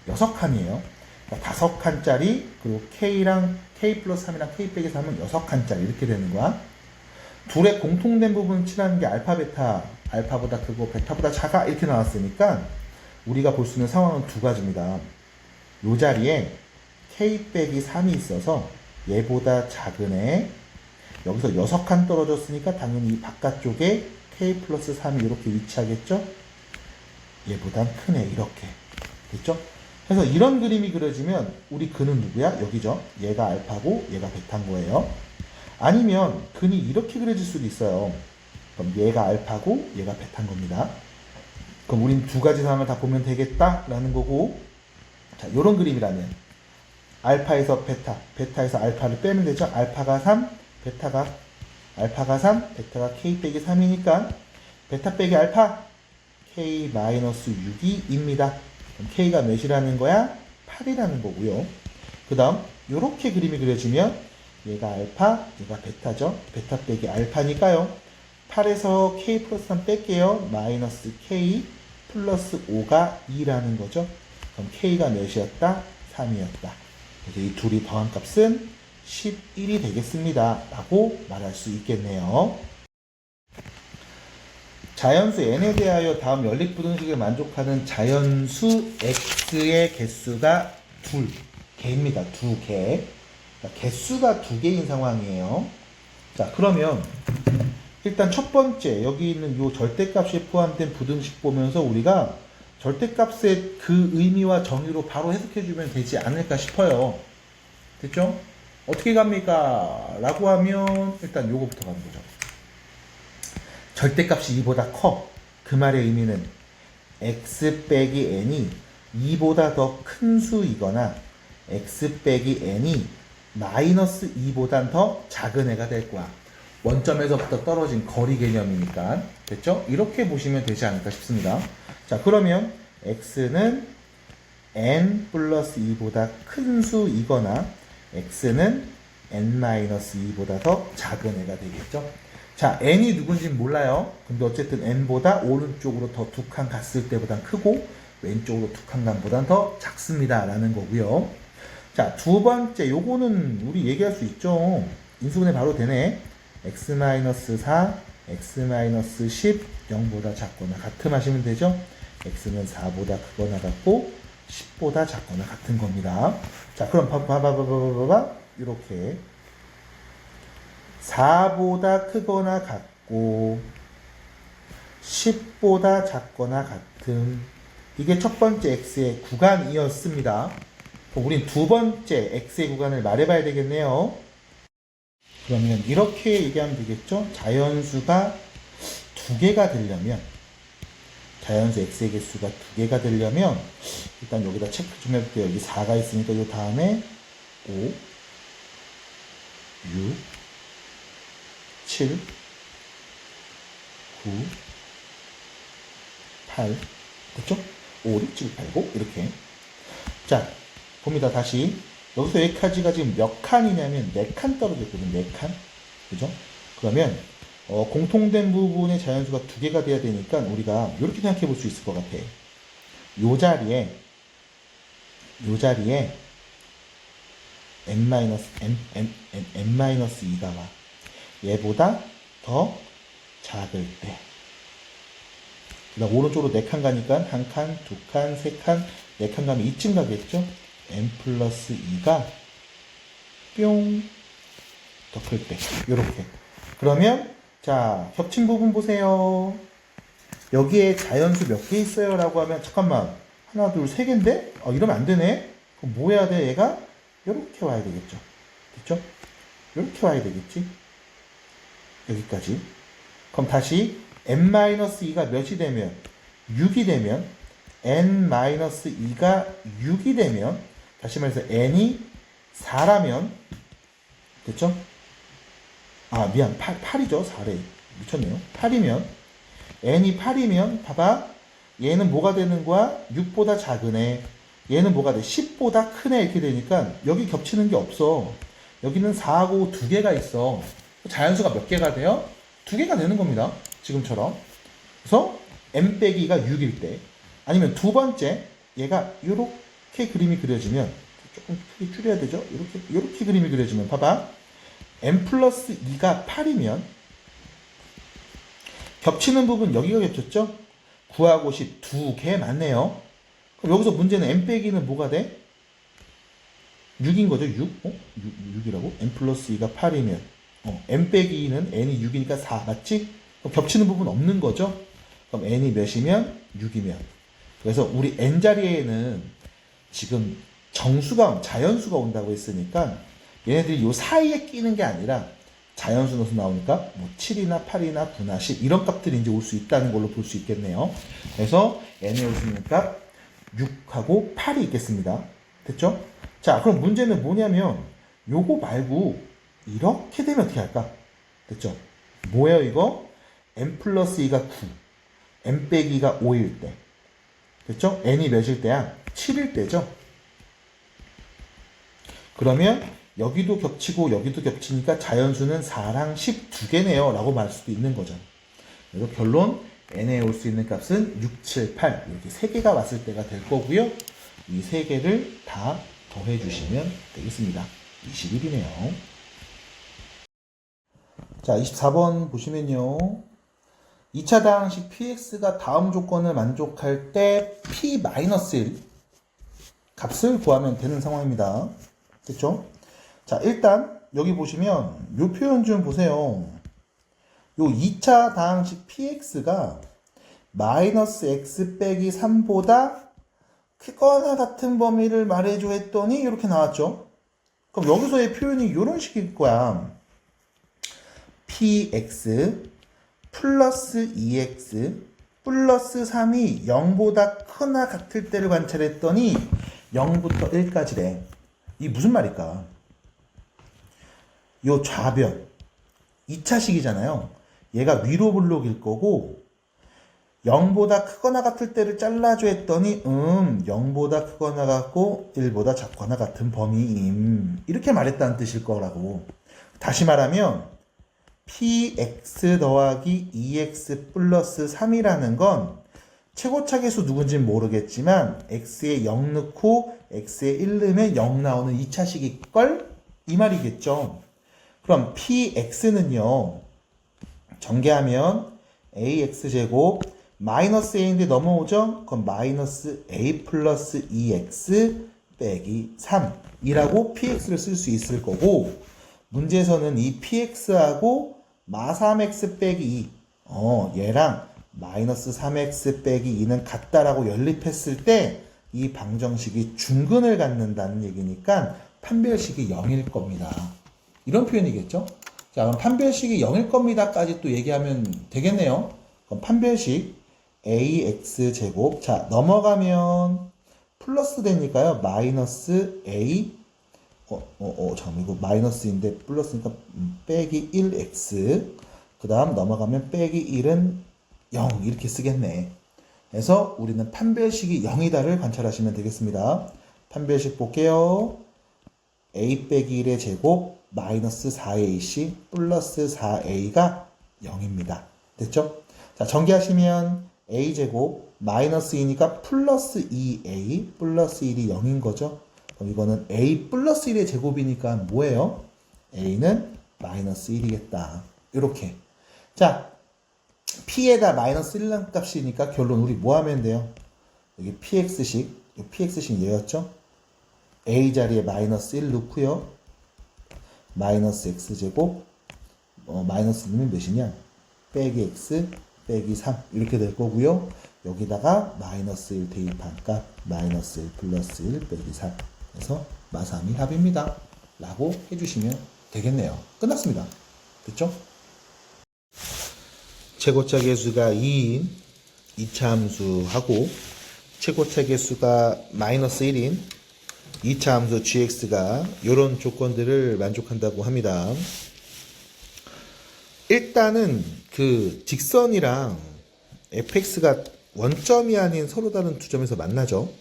6칸이에요. 그러니까 5칸짜리, 그리고 k랑 k 플러스 3이랑 k 빼기 3은 6칸짜리 이렇게 되는 거야. 둘의 공통된 부분 칠하는 게 알파, 베타, 알파보다 크고 베타보다 작아 이렇게 나왔으니까 우리가 볼 수 있는 상황은 두 가지입니다. 요 자리에 k 빼기 3이 있어서 얘보다 작은 애, 여기서 6칸 떨어졌으니까 당연히 이 바깥쪽에 k 플러스 3이 이렇게 위치하겠죠? 얘보단 크네. 이렇게. 됐죠? 그래서 이런 그림이 그려지면 우리 근은 누구야? 여기죠. 얘가 알파고 얘가 베타인 거예요. 아니면 근이 이렇게 그려질 수도 있어요. 그럼 얘가 알파고 얘가 베타인 겁니다. 그럼 우린 두 가지 상황을 다 보면 되겠다라는 거고, 자, 요런 그림이라면 알파에서 베타, 베타에서 알파를 빼면 되죠. 알파가 3, 알파가 3, 베타가 k 빼기 3이니까 베타 빼기 알파 k 마이너스 6이입니다. 그럼 k가 몇이라는 거야? 8이라는 거고요. 그 다음 요렇게 그림이 그려지면 얘가 알파, 얘가 베타죠. 베타 빼기 알파니까요. 8에서 k 플러스 3 뺄게요. 마이너스 k 플러스 5가 2라는 거죠. 그럼 k가 몇이었다? 3이었다. 그래서 이 둘이 더한 값은 11이 되겠습니다. 라고 말할 수 있겠네요. 자연수 n에 대하여 다음 연립부등식을 만족하는 자연수 x의 개수가 2개입니다. 2개. 그러니까 개수가 2개인 상황이에요. 자, 그러면 일단 첫 번째 여기 있는 요 절대값이 포함된 부등식 보면서 우리가 절대값의 그 의미와 정의로 바로 해석해주면 되지 않을까 싶어요. 됐죠? 어떻게 갑니까? 라고 하면 일단 요거부터 가는 거죠. 절대값이 2보다 커. 그 말의 의미는 x 빼기 n이 2보다 더 큰 수이거나 x 빼기 n이 마이너스 2보단 더 작은 애가 될 거야. 원점에서부터 떨어진 거리 개념이니까. 됐죠? 이렇게 보시면 되지 않을까 싶습니다. 자, 그러면 x는 n 플러스 2보다 큰 수이거나 x는 n-2보다 더 작은 애가 되겠죠. 자, n이 누군지 몰라요. 근데 어쨌든 n보다 오른쪽으로 더 두 칸 갔을 때보단 크고 왼쪽으로 두 칸 간보단 더 작습니다. 라는 거고요. 자, 두 번째 요거는 우리 얘기할 수 있죠. 인수분해 바로 되네. x-4, x-10, 0보다 작거나 같음 하시면 되죠. x는 4보다 크거나 같고 10보다 작거나 같은 겁니다. 자, 그럼 봐봐. 이렇게 4보다 크거나 같고 10보다 작거나 같은, 이게 첫 번째 x의 구간이었습니다. 그럼 우린 두 번째 x의 구간을 말해봐야 되겠네요. 그러면 이렇게 얘기하면 되겠죠. 자연수가 두 개가 되려면, 자연수 x의 개수가 두 개가 되려면 일단 여기다 체크 좀 해볼게요. 여기 4가 있으니까 이 다음에 5, 6, 7, 9, 8, 됐죠? 5, 6, 7, 8, 9 이렇게. 자, 봅니다. 다시 여기서 여기까지가 지금 몇 칸이냐면 4칸 떨어졌거든요. 4칸. 그죠? 그러면 공통된 부분의 자연수가 두 개가 돼야 되니까 우리가 이렇게 생각해 볼 수 있을 것 같아. 요 자리에 n-2가 와. 얘보다 더 작을 때. 그다음 오른쪽으로 4칸 가니까 1칸, 2칸, 3칸, 4칸 가면 이쯤 가겠죠? n 플러스 2가 뿅 더 클 때. 요렇게. 그러면 자, 겹친 부분 보세요. 여기에 자연수 몇 개 있어요? 라고 하면 잠깐만, 하나, 둘, 세 개인데? 이러면 안 되네? 그럼 뭐 해야 돼? 얘가 요렇게 와야 되겠죠. 됐죠? 요렇게 와야 되겠지? 여기까지. 그럼 다시 n-2가 몇이 되면 6이 되면 n-2가 6이 되면, 다시 말해서 n이 4라면, 됐죠? 미안, 8이죠. 4래. 미쳤네요. 8이면, n이 8이면, 봐봐. 얘는 뭐가 되는 거야? 6보다 작은 애. 얘는 뭐가 돼? 10보다 큰 애. 이렇게 되니까, 여기 겹치는 게 없어. 여기는 4하고 2개가 있어. 자연수가 몇 개가 돼요? 2개가 되는 겁니다. 지금처럼. 그래서, n 빼기가 6일 때. 아니면 두 번째, 얘가 이렇게 그림이 그려지면, 조금 크게 줄여야 되죠? 이렇게 그림이 그려지면, 봐봐. n 플러스 2가 8이면 겹치는 부분 여기가 겹쳤죠? 9하고 10 2개 맞네요. 그럼 여기서 문제는 n 빼기는 뭐가 돼? 6인 거죠? 6? 6이라고? n 플러스 2가 8이면 n 빼기 2는 n이 6이니까 4 맞지? 그럼 겹치는 부분 없는 거죠? 그럼 n이 몇이면 6이면 그래서 우리 n 자리에는 지금 정수가 자연수가 온다고 했으니까 얘네들이 요 사이에 끼는 게 아니라 자연수 넣어서 나오니까 뭐 7이나 8이나 9나 10 이런 값들이 이제 올 수 있다는 걸로 볼 수 있겠네요. 그래서 n에 올 수 있는 값 6하고 8이 있겠습니다. 됐죠? 자, 그럼 문제는 뭐냐면 요거 말고 이렇게 되면 어떻게 할까? 됐죠? 뭐예요 이거? n 플러스 2가 9, n 빼기가 5일 때. 됐죠? n이 몇일 때야? 7일 때죠? 그러면 여기도 겹치고 여기도 겹치니까 자연수는 4랑 10 두 개네요 라고 말할 수도 있는 거죠. 그래서 결론 n에 올 수 있는 값은 6, 7, 8 이렇게 3개가 왔을 때가 될 거고요. 이 3개를 다 더해 주시면 되겠습니다. 21이네요. 자, 24번 보시면요. 2차 다항식 px가 다음 조건을 만족할 때 p-1 값을 구하면 되는 상황입니다. 됐죠? 자, 일단 여기 보시면 요 표현 좀 보세요. 요 2차 다항식 px가 마이너스 x 빼기 3보다 크거나 같은 범위를 말해줘 했더니 이렇게 나왔죠. 그럼 여기서의 표현이 이런 식일 거야. px 플러스 2x 플러스 3이 0보다 크거나 같을 때를 관찰했더니 0부터 1까지래. 이게 무슨 말일까? 요 좌변 2차식이잖아요. 얘가 위로 블록일 거고 0보다 크거나 같을 때를 잘라줘 했더니 0보다 크거나 같고 1보다 작거나 같은 범위임. 이렇게 말했다는 뜻일 거라고. 다시 말하면 px 더하기 2x 플러스 3이라는 건 최고차계수 누군지는 모르겠지만 x에 0 넣고 x에 1 넣으면 0 나오는 2차식일걸? 이 말이겠죠. 그럼 px는요. 전개하면 ax제곱 마이너스 a인데 넘어오죠? 그럼 마이너스 a 플러스 2x 빼기 3이라고 px를 쓸 수 있을 거고 문제에서는 이 px하고 마 3x 빼기 2 얘랑 마이너스 3x 빼기 2는 같다라고 연립했을 때 이 방정식이 중근을 갖는다는 얘기니까 판별식이 0일 겁니다. 이런 표현이겠죠? 자, 그럼 판별식이 0일 겁니다까지 또 얘기하면 되겠네요. 그럼 판별식 ax 제곱 자 넘어가면 플러스 되니까요. 마이너스 a 잠깐만 이거 마이너스인데 플러스니까 빼기 1x 그 다음 넘어가면 빼기 1은 0 이렇게 쓰겠네. 그래서 우리는 판별식이 0이다를 관찰하시면 되겠습니다. 판별식 볼게요. a 빼기 1의 제곱 마이너스 4ac 플러스 4a가 0입니다. 됐죠? 자, 전개하시면 a제곱 마이너스 2니까 플러스 2a 플러스 1이 0인 거죠. 그럼 이거는 a 플러스 1의 제곱이니까 뭐예요? a는 마이너스 1이겠다. 이렇게. 자, p에다 마이너스 1란 값이니까 결론 우리 뭐 하면 돼요? 여기 px식, px식 얘였죠? a 자리에 마이너스 1 넣고요. 마이너스 x제곱 마이너스 넣으면 몇이냐? 빼기 x 빼기 3 이렇게 될 거고요. 여기다가 마이너스 1 대입한 값 마이너스 1 플러스 1 빼기 3 그래서 마3이 합입니다. 라고 해주시면 되겠네요. 끝났습니다. 됐죠? 최고차 계수가 2인 2차 함수하고 최고차 계수가 마이너스 1인 2차 함수 gx가 이런 조건들을 만족한다고 합니다. 일단은 그 직선이랑 fx가 원점이 아닌 서로 다른 두 점에서 만나죠.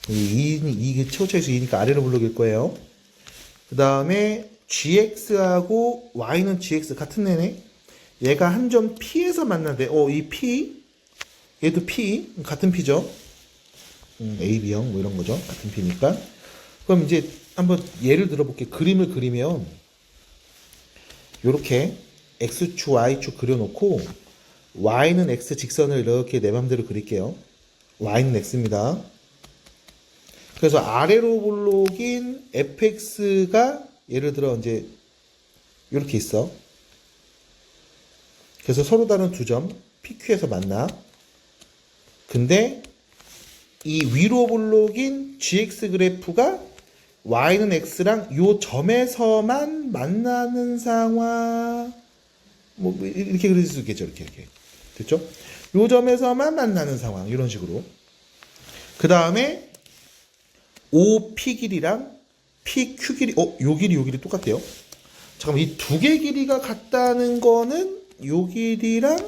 이게 최고차계수 2니까 아래로 블록일 거예요. 그 다음에 gx하고 y는 gx 같은 애네. 얘가 한 점 p에서 만나는데 이 p 얘도 p 같은 p죠. a, b형 뭐 이런 거죠. 같은 p니까. 그럼 이제 한번 예를 들어볼게요. 그림을 그리면 요렇게 x축, y축 그려놓고 y는 x 직선을 이렇게 내 맘대로 그릴게요. y는 x입니다. 그래서 아래로 블록인 fx가 예를 들어 이제 이렇게 있어. 그래서 서로 다른 두 점 PQ에서 만나. 근데 이 위로 블록인 GX 그래프가 Y는 X랑 요 점에서만 만나는 상황. 뭐 이렇게 그릴 수 있겠죠. 이렇게. 됐죠? 요 점에서만 만나는 상황. 이런 식으로. 그 다음에 OP 길이랑 PQ 길이, 요 길이 똑같대요. 잠깐만, 이 두 개 길이가 같다는 거는 요 길이랑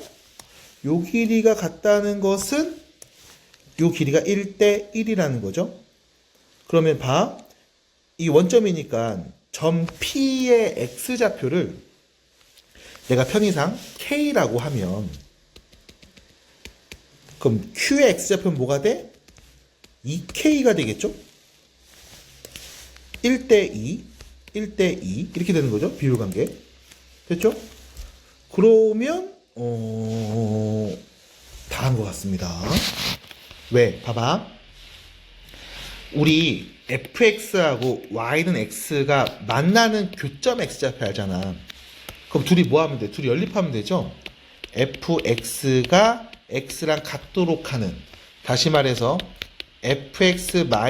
요 길이가 같다는 것은 요 길이가 1대 1이라는 거죠. 그러면 봐. 이 원점이니까 점 P의 X좌표를 내가 편의상 K라고 하면 그럼 Q의 X좌표는 뭐가 돼? 2K가 되겠죠? 1대2, 1대2 이렇게 되는 거죠. 비율관계. 됐죠? 그러면 다 한 것 같습니다. 왜? 봐봐. 우리 fx하고 y는 x가 만나는 교점 x좌표 알잖아. 그럼 둘이 뭐 하면 돼? 둘이 연립하면 되죠? fx가 x랑 같도록 하는, 다시 말해서 fx-x가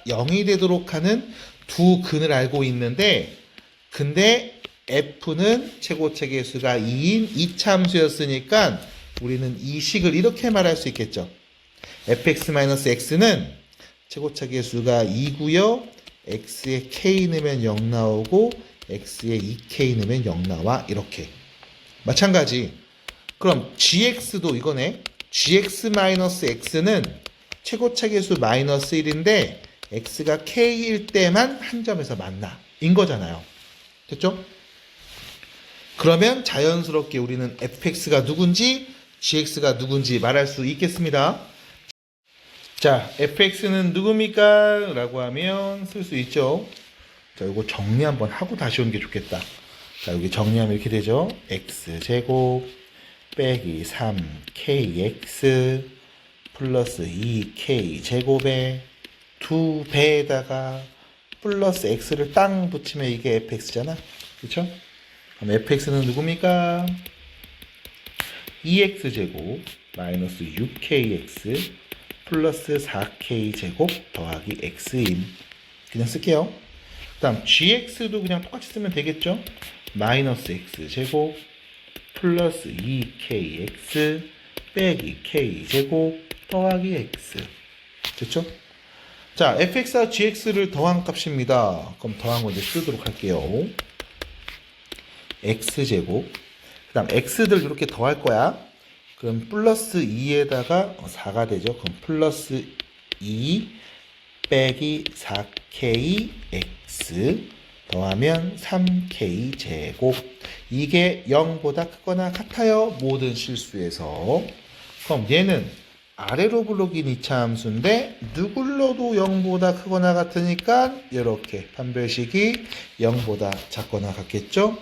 0이 되도록 하는 두 근을 알고 있는데, 근데 f는 최고체계수가 2인 이차함수였으니까 우리는 이 식을 이렇게 말할 수 있겠죠. fx-x는 최고차계수가 2고요. x에 k 넣으면 0 나오고 x에 2k 넣으면 0 나와. 이렇게. 마찬가지. 그럼 gx도 이거네. gx-x는 최고차계수 마이너스 1인데 x가 k일 때만 한 점에서 만나. 인 거잖아요. 됐죠? 그러면 자연스럽게 우리는 fx가 누군지 gx가 누군지 말할 수 있겠습니다. 자, fx는 누굽니까? 라고 하면 쓸 수 있죠. 자, 이거 정리 한번 하고 다시 오는 게 좋겠다. 자, 여기 정리하면 이렇게 되죠. x제곱 빼기 3kx 플러스 2k제곱에 2배에다가 플러스 x를 땅 붙이면 이게 fx잖아. 그쵸? 그럼 fx는 누굽니까? 2x제곱 마이너스 6kx 플러스 4k제곱 더하기 x임. 그냥 쓸게요. 그 다음 gx도 그냥 똑같이 쓰면 되겠죠? 마이너스 x제곱 플러스 2kx 빼기 k제곱 더하기 x. 됐죠? 자, fx와 gx를 더한 값입니다. 그럼 더한 거 이제 쓰도록 할게요. x제곱. 그 다음 x들 이렇게 더할 거야. 그럼 플러스 2에다가 4가 되죠. 그럼 플러스 2 빼기 4kx 더하면 3k제곱. 이게 0보다 크거나 같아요. 모든 실수에서. 그럼 얘는 아래로 블록인 이차함수인데 누굴러도 0보다 크거나 같으니까 이렇게 판별식이 0보다 작거나 같겠죠.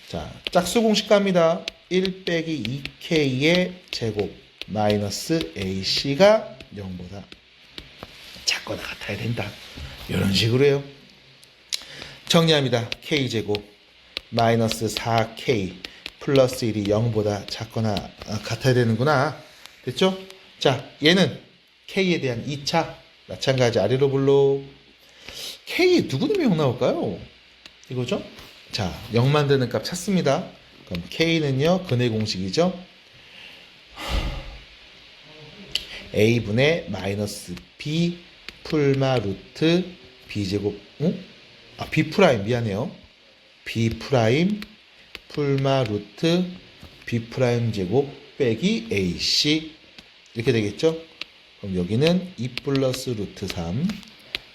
자, 짝수 공식 갑니다. 1 빼기 2k의 제곱 마이너스 ac가 0보다 작거나 같아야 된다. 이런 식으로요. 정리합니다. k제곱 마이너스 4k 플러스 1이 0보다 작거나 같아야 되는구나. 됐죠? 자, 얘는 k에 대한 2차 마찬가지 아래로 블록. k 누구 넣으면 0 나올까요? 이거죠? 자, 0 만드는 값 찾습니다. 그럼 k는요, 근의 공식이죠. a분의 마이너스 b 풀마 루트 b제곱, b 프라임 미안해요. b 프라임 풀마 루트 b 프라임 제곱 빼기 ac 이렇게 되겠죠. 그럼 여기는 2 플러스 루트 3,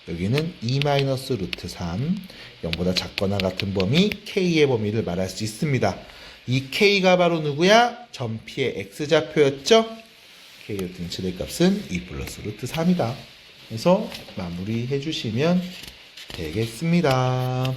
여기는 2 마이너스 루트 3, 0보다 작거나 같은 범위 k의 범위를 말할 수 있습니다. 이 k가 바로 누구야? 점 P의 x좌표였죠? k였던 최대값은 2 플러스 루트 3이다. 그래서 마무리해 주시면 되겠습니다.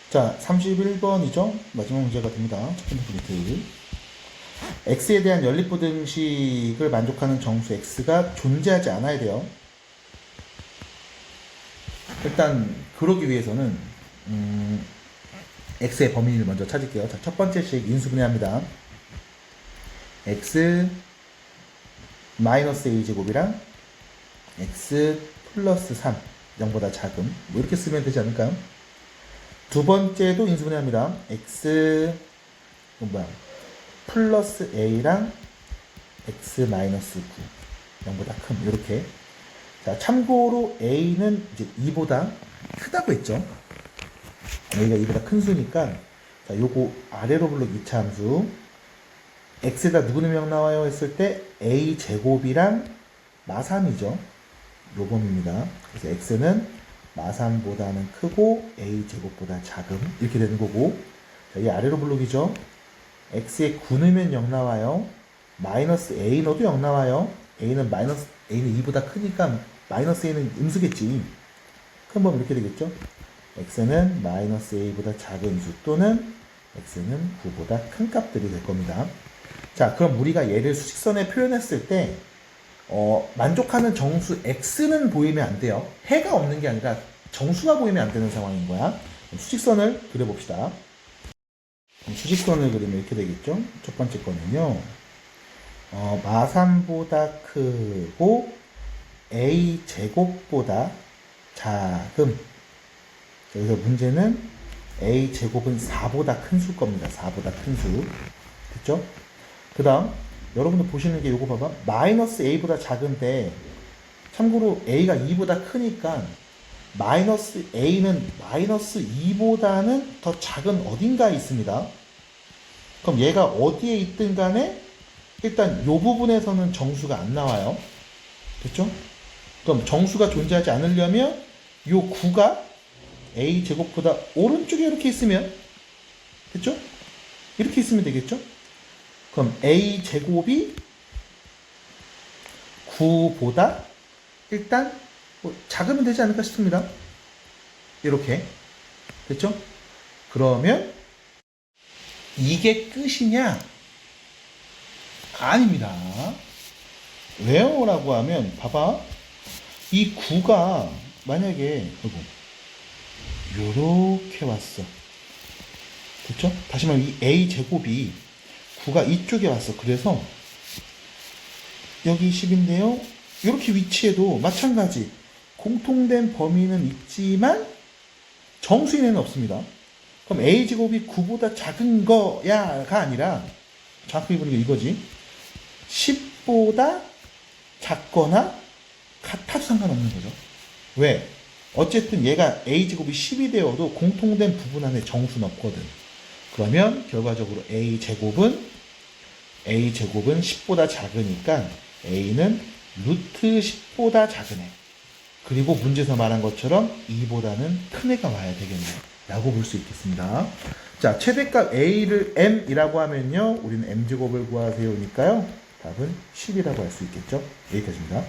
자, 31번이죠. 마지막 문제가 됩니다. 첫 번째 포인트. x에 대한 연립부등식을 만족하는 정수 x가 존재하지 않아야 돼요. 일단 그러기 위해서는 x의 범위를 먼저 찾을게요. 자, 첫 번째 식 인수분해합니다. x 마이너스 a제곱이랑 x 플러스 3 0보다 작음 뭐 이렇게 쓰면 되지 않을까요? 두 번째도 인수분해합니다. x 플러스 a랑 x 마이너스 9 0보다 큰 이렇게. 자, 참고로 a는 이제 2보다 크다고 했죠. a가 2보다 큰 수니까 자, 요거 아래로 부르기 2차 함수 x에다 누구 넣으면 나와요 했을 때 a 제곱이랑 마3이죠. 요 범위입니다. 그래서 x는 마3보다는 크고 a 제곱보다 작음 이렇게 되는 거고. 자, 이 아래로 부르기죠. x에 9 넣으면 0 나와요. 마이너스 a 넣어도 0 나와요. a는 2보다 크니까 마이너스 a는 음수겠지. 큰 범위 이렇게 되겠죠. x는 마이너스 a보다 작은 수 또는 x는 9보다 큰 값들이 될 겁니다. 자, 그럼 우리가 얘를 수직선에 표현했을 때 만족하는 정수 x는 보이면 안 돼요. 해가 없는 게 아니라 정수가 보이면 안 되는 상황인 거야. 수직선을 그려봅시다. 수직선을 그리면 이렇게 되겠죠. 첫 번째 거는요. 마3보다 크고 a 제곱보다 작음. 여기서 문제는 a 제곱은 4보다 큰 수일 겁니다. 4보다 큰 수. 됐죠? 그 다음 여러분들 보시는 게 이거 봐봐. 마이너스 a보다 작은데 참고로 a가 2보다 크니까 마이너스 a는 마이너스 2보다는 더 작은 어딘가에 있습니다. 그럼 얘가 어디에 있든 간에 일단 이 부분에서는 정수가 안 나와요. 됐죠? 그럼 정수가 존재하지 않으려면 이 9가 a 제곱보다 오른쪽에 이렇게 있으면 됐죠? 이렇게 있으면 되겠죠? 그럼 a 제곱이 9보다 일단 작으면 되지 않을까 싶습니다. 이렇게 됐죠? 그러면 이게 끝이냐? 아닙니다. 왜요? 라고 하면 봐봐. 이 9가 만약에 요렇게 왔어. 됐죠? 다시 말하면 이 a 제곱이 9가 이쪽에 왔어. 그래서 여기 10인데요. 이렇게 위치해도 마찬가지 공통된 범위는 있지만 정수인에는 없습니다. 그럼 a제곱이 9보다 작은 거야가 아니라 정확히 보니까 이거지. 10보다 작거나 같아도 상관없는 거죠. 왜? 어쨌든 얘가 a제곱이 10이 되어도 공통된 부분 안에 정수는 없거든. 그러면 결과적으로 a제곱은 10보다 작으니까 a는 루트 10보다 작은 애. 그리고 문제에서 말한 것처럼 2보다는 큰 애가 와야 되겠네 라고 볼 수 있겠습니다. 자, 최대값 a를 m이라고 하면요. 우리는 m제곱을 구하세요니까요. 답은 10이라고 할 수 있겠죠. 여기까지입니다.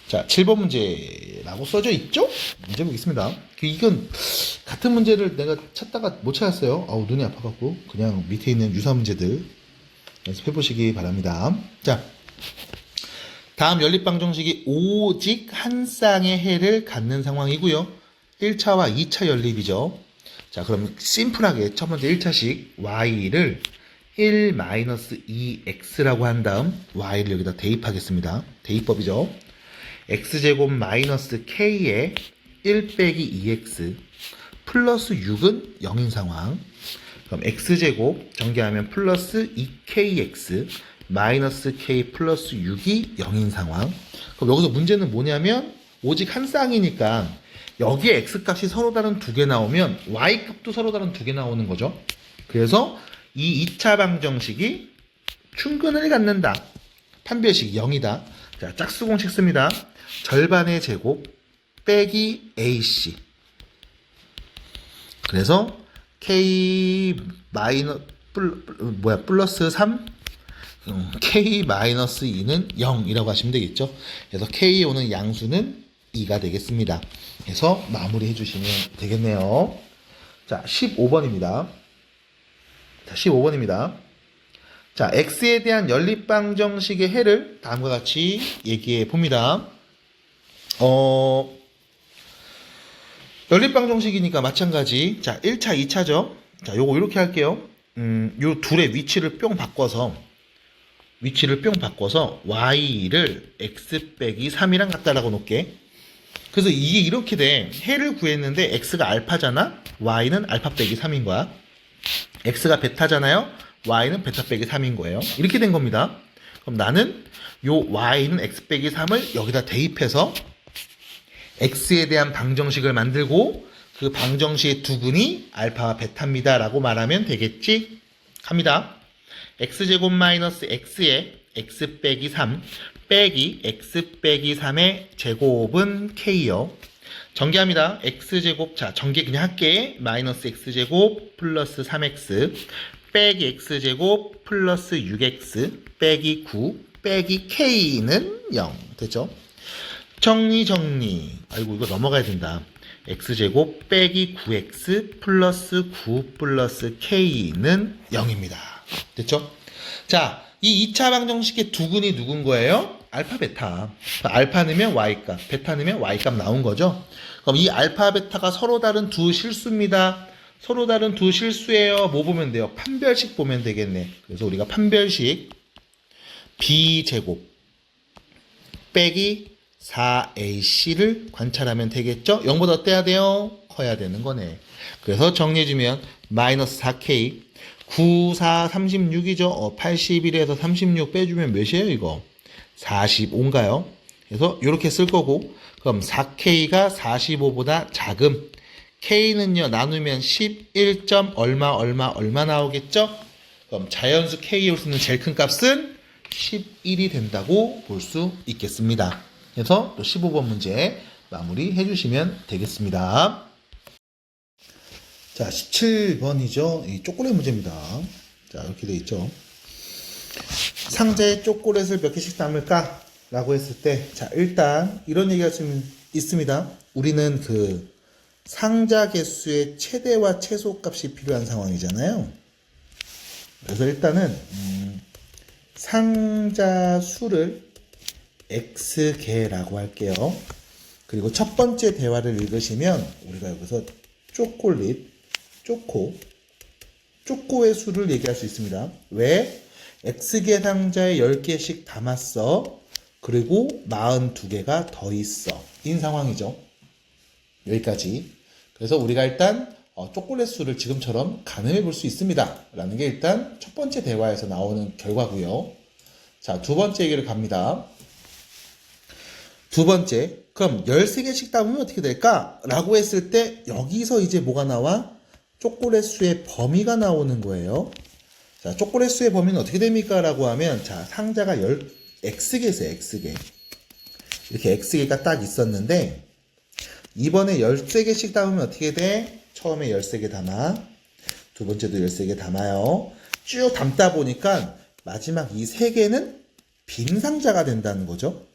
자, 7번 문제라고 써져 있죠? 문제 보겠습니다. 이건 같은 문제를 내가 찾다가 못 찾았어요. 아우, 눈이 아파갖고. 그냥 밑에 있는 유사 문제들 연습해 보시기 바랍니다. 자, 다음 연립방정식이 오직 한 쌍의 해를 갖는 상황이고요. 1차와 2차 연립이죠. 자, 그럼 심플하게 첫 번째 1차식 y를 1-2x라고 한 다음 y를 여기다 대입하겠습니다. 대입법이죠. x제곱 마이너스 k에 1 빼기 2x 플러스 6은 0인 상황. 그럼 x제곱 전개하면 플러스 2kx 마이너스 k 플러스 6이 0인 상황. 그럼 여기서 문제는 뭐냐면 오직 한 쌍이니까 여기에 x값이 서로 다른 두 개 나오면 y값도 서로 다른 두 개 나오는 거죠. 그래서 이 2차 방정식이 충근을 갖는다. 판별식 0이다. 자, 짝수공식 씁니다. 절반의 제곱 빼기 ac. 그래서 k 플러스 3 k 마이너스 2는 0이라고 하시면 되겠죠. 그래서 k에 오는 양수는 2가 되겠습니다. 그래서 마무리해 주시면 되겠네요. 자, 15번입니다. 자, 15번입니다. 자, x에 대한 연립방정식의 해를 다음과 같이 얘기해 봅니다. 연립방정식이니까 마찬가지. 자, 1차, 2차죠. 자, 요거 이렇게 할게요. 요 둘의 위치를 뿅 바꿔서 y를 x 빼기 3이랑 같다라고 놓을게. 그래서 이게 이렇게 돼. 해를 구했는데 x가 알파잖아. y는 알파 빼기 3인 거야. x가 베타잖아요. y는 베타 빼기 3인 거예요. 이렇게 된 겁니다. 그럼 나는 요 y는 x 빼기 3을 여기다 대입해서 x에 대한 방정식을 만들고 그 방정식의 두근이 알파와 베타입니다 라고 말하면 되겠지? 갑니다. x제곱 마이너스 x에 x 빼기 3 빼기 x 빼기 3의 제곱은 k요. 전개합니다. x제곱, 자, 전개 그냥 할게. 마이너스 x제곱 플러스 3x 빼기 x제곱 플러스 6x 빼기 9 빼기 k는 0 됐죠? 정리. 아이고, 이거 넘어가야 된다. x제곱 빼기 9x 플러스 9 플러스 k는 0입니다. 됐죠? 자, 이 2차 방정식의 두근이 누군 거예요? 알파, 베타. 알파 넣으면 y값, 베타 넣으면 y값 나온 거죠? 그럼 이 알파, 베타가 서로 다른 두 실수입니다. 서로 다른 두 실수예요. 뭐 보면 돼요? 판별식 보면 되겠네. 그래서 우리가 판별식 b제곱 빼기 4ac를 관찰하면 되겠죠? 0보다 어때야 돼요? 커야 되는 거네. 그래서 정리해주면 마이너스 4k 9, 4, 36이죠? 81에서 36 빼주면 몇이에요 이거? 45인가요? 그래서 이렇게 쓸 거고, 그럼 4k가 45보다 작음. k는요 나누면 11. 얼마 나오겠죠? 그럼 자연수 k의 수는 제일 큰 값은 11이 된다고 볼 수 있겠습니다. 그래서 또 15번 문제 마무리 해주시면 되겠습니다. 자, 17번이죠. 이 초콜릿 문제입니다. 자, 이렇게 되어 있죠. 상자에 초콜릿을 몇 개씩 담을까? 라고 했을 때, 자, 일단 이런 얘기가 좀 있습니다. 우리는 그 상자 개수의 최대와 최소 값이 필요한 상황이잖아요. 그래서 일단은 상자 수를 x개라고 할게요. 그리고 첫 번째 대화를 읽으시면 우리가 여기서 쪼꼬의 수를 얘기할 수 있습니다. 왜? x개 상자에 10개씩 담았어. 그리고 42개가 더 있어. 인 상황이죠. 여기까지. 그래서 우리가 일단 초콜릿 수를 지금처럼 가늠해 볼 수 있습니다. 라는 게 일단 첫 번째 대화에서 나오는 결과고요. 자, 두 번째 얘기를 갑니다. 두 번째, 그럼 13개씩 담으면 어떻게 될까? 라고 했을 때 여기서 이제 뭐가 나와? 초콜릿 수의 범위가 나오는 거예요. 자, 초콜릿 수의 범위는 어떻게 됩니까? 라고 하면, 자, 상자가 X개세요, X개. 이렇게 X개가 딱 있었는데, 이번에 13개씩 담으면 어떻게 돼? 처음에 13개 담아. 두 번째도 13개 담아요. 쭉 담다 보니까 마지막 이 3개는 빈 상자가 된다는 거죠.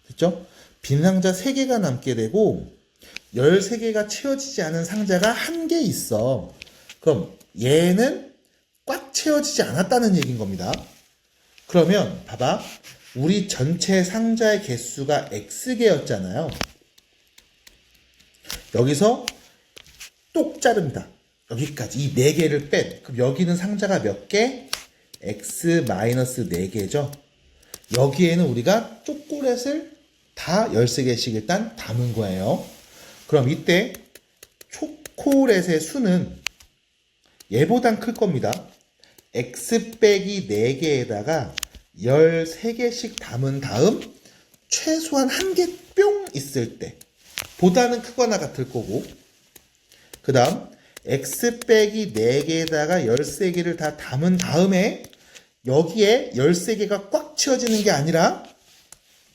됐죠? 빈 상자 3개가 남게 되고 13개가 채워지지 않은 상자가 1개 있어. 그럼 얘는 꽉 채워지지 않았다는 얘기인 겁니다. 그러면 봐봐. 우리 전체 상자의 개수가 X개였잖아요. 여기서 똑 자릅니다. 여기까지 이 4개를 뺀. 그럼 여기는 상자가 몇 개? X-4개죠. 여기에는 우리가 초콜릿을 다 13개씩 일단 담은 거예요. 그럼 이때 초콜릿의 수는 얘보단 클 겁니다. X 빼기 4개에다가 13개씩 담은 다음 최소한 1개 뿅 있을 때 보다는 크거나 같을 거고, 그 다음 X 빼기 4개에다가 13개를 다 담은 다음에 여기에 13개가 꽉 채워지는 게 아니라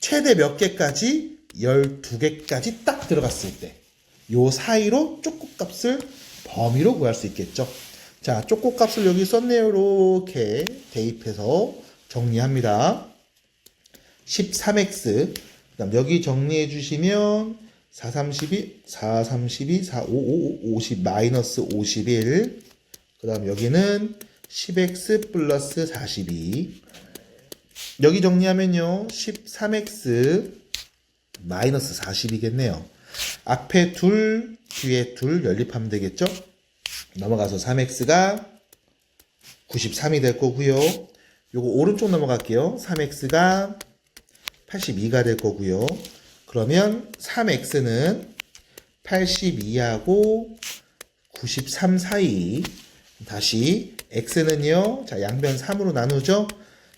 최대 몇 개까지? 12개까지 딱 들어갔을 때 요 사이로 쪼꼬값을 범위로 구할 수 있겠죠. 자, 쪼꼬값을 여기 썼네요. 이렇게 대입해서 정리합니다. 13x, 그 다음 여기 정리해 주시면 4, 32, 4, 32, 4, 5, 5, 50, 마이너스 51. 그 다음 여기는 10x 플러스 42. 여기 정리하면요. 13x 마이너스 40이겠네요. 앞에 둘, 뒤에 둘 연립하면 되겠죠? 넘어가서 3x가 93이 될 거고요. 요거 오른쪽 넘어갈게요. 3x가 82가 될 거고요. 그러면 3x는 82하고 93 사이. 다시 x는요. 자, 양변 3으로 나누죠.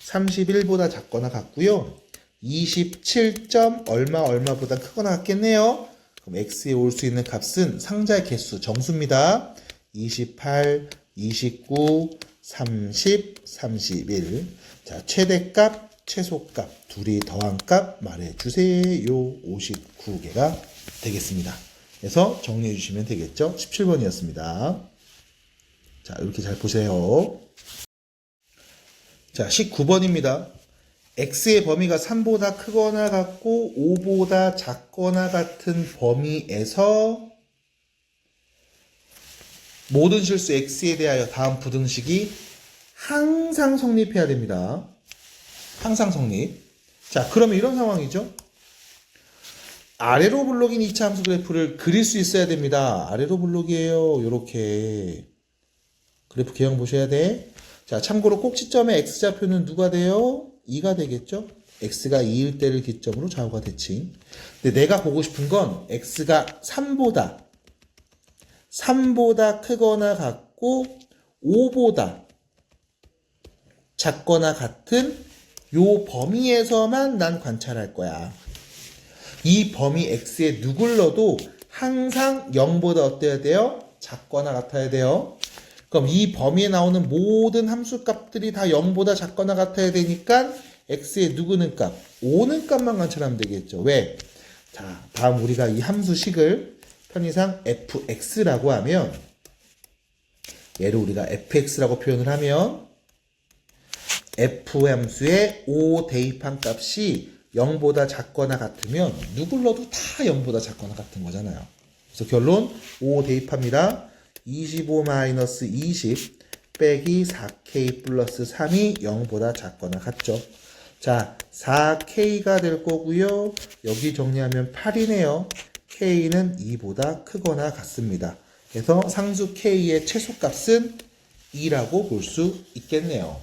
31보다 작거나 같고요. 27. 얼마보다 크거나 같겠네요. 그럼 x에 올 수 있는 값은 상자의 개수 정수입니다. 28, 29, 30, 31. 자, 최대값, 최소값, 둘이 더한 값 말해주세요. 59개가 되겠습니다. 그래서 정리해 주시면 되겠죠. 17번이었습니다. 자, 이렇게 잘 보세요. 자, 19번입니다. x의 범위가 3보다 크거나 같고 5보다 작거나 같은 범위에서 모든 실수 x에 대하여 다음 부등식이 항상 성립해야 됩니다. 항상 성립. 자, 그러면 이런 상황이죠. 아래로 블록인 2차 함수 그래프를 그릴 수 있어야 됩니다. 아래로 블록이에요. 요렇게. 그래프 개형 보셔야 돼. 자, 참고로 꼭지점의 x좌표는 누가 돼요? 2가 되겠죠? x가 2일 때를 기점으로 좌우가 대칭. 근데 내가 보고 싶은 건 x가 3보다 크거나 같고 5보다 작거나 같은 요 범위에서만 난 관찰할 거야. 이 범위 x에 누굴 넣어도 항상 0보다 어때야 돼요? 작거나 같아야 돼요. 그럼 이 범위에 나오는 모든 함수값들이 다 0보다 작거나 같아야 되니까 x의 누구는 값? 5는 값만 관찰하면 되겠죠. 왜? 자, 다음 우리가 이 함수식을 편의상 fx라고 하면, 얘를 우리가 fx라고 표현을 하면 f 함수에 5 대입한 값이 0보다 작거나 같으면 누굴 넣어도 다 0보다 작거나 같은 거잖아요. 그래서 결론 5 대입합니다. 25-20 빼기 4k 플러스 3이 0보다 작거나 같죠. 자, 4k가 될 거고요. 여기 정리하면 8이네요. k는 2보다 크거나 같습니다. 그래서 상수 k의 최소값은 2라고 볼 수 있겠네요.